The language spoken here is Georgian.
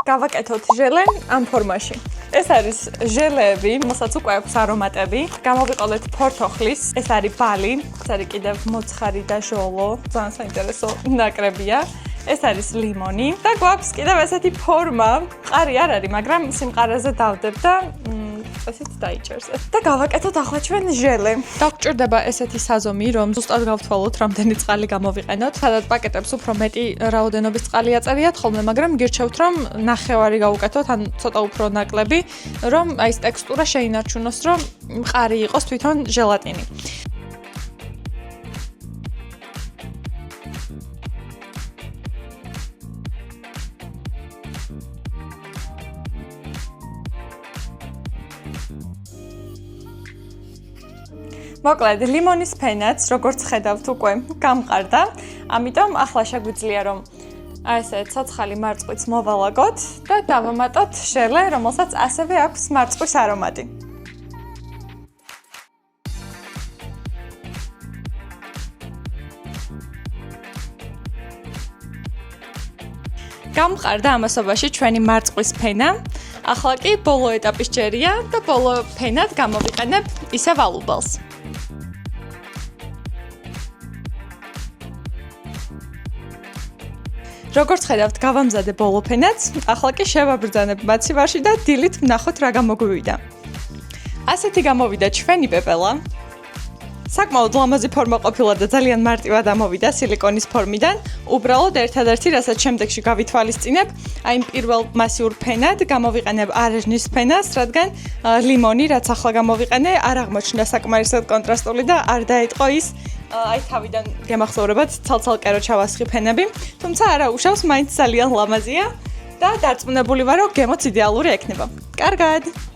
გავაკეთოთ ჟელე ამ ფორმაში. ეს არის ჟელეები, რომელსაც უკვე აქვს არომატები. გამოვიყოლეთ ფორთოხლის, ეს არის ბალი, ეს არის კიდევ მოცხარი და ჟოლო, ძალიან საინტერესო ნაკრებია. ეს არის ლიმონი და გვაქვს კიდევ ესეთი ფორმა. მყარი არ არის, მაგრამ სიმყარაზე დავდებ და ესეც დაიჭერს. და გავაკეთოთ ახლა ჩვენ ჟელე. დაგვჭირდება ესეთი საზომი, რომ ზუსტად გავთვალოთ, რამდენი წყალი გამოვიყენოთ. სადაც პაკეტებს უფრო მეტი რაოდენობის წყალი აწერიათ ხოლმე, მაგრამ გირჩევთ, რომ ნახევარი გავუკეთოთ, ან ცოტა უფრო ნაკლები, რომ აი ეს ტექსტურა შეინარჩუნოს, რომ მყარი იყოს თვითონ ჟელატინი. მოკლედ, ლიმონის ფენაც, როგორც ხედავთ, უკვე გამყარდა. ამიტომ ახლა შეგვიძლია რომ აი ესე ცოცხალი მარწყვიც მოვალაგოთ და დავამატოთ ჟელე, რომელსაც ასევე აქვს მარწყვის არომატი. გამყარდა ამასობაში ჩვენი მარწყვის ფენა. ახლა კი ბოლო ეტაპი სჯერია და ბოლო ფენად გამოვიყენებ ისევ ალუბალს. როგორც ხედავთ, გავამზადე ბოლო ფენაც, ახლა კი შევაბრძანებ მაცივარში და დილით ვნახოთ რა გამოგვივიდა. ასეთი გამოვიდა ჩვენი პეპელა. საკმაოდ ლამაზი ფორმა ყოფილა და ძალიან მარტივად ამოვიდა სილიკონის ფორმიდან. უბრალოდ ერთადერთი, რასაც შემდეგში გავითვალისწინებ, აი პირველ მასიურ ფენად გამოვიყენებ არაჟნის ფენას, რადგან ლიმონი, რაც ახლა გამოვიყენე, არ აღმოჩნდა საკმარისად კონტრასტული და არ დაეტყო ის აი თავიდან გემახსოვრებათ ცალ-ცალკე რო ჩავასხი ფენები, თუმცა არა უშავს, მაინც ძალიან ლამაზია და დარწმუნებული ვარ, რომ გემოც იდეალური ექნება. კარგად!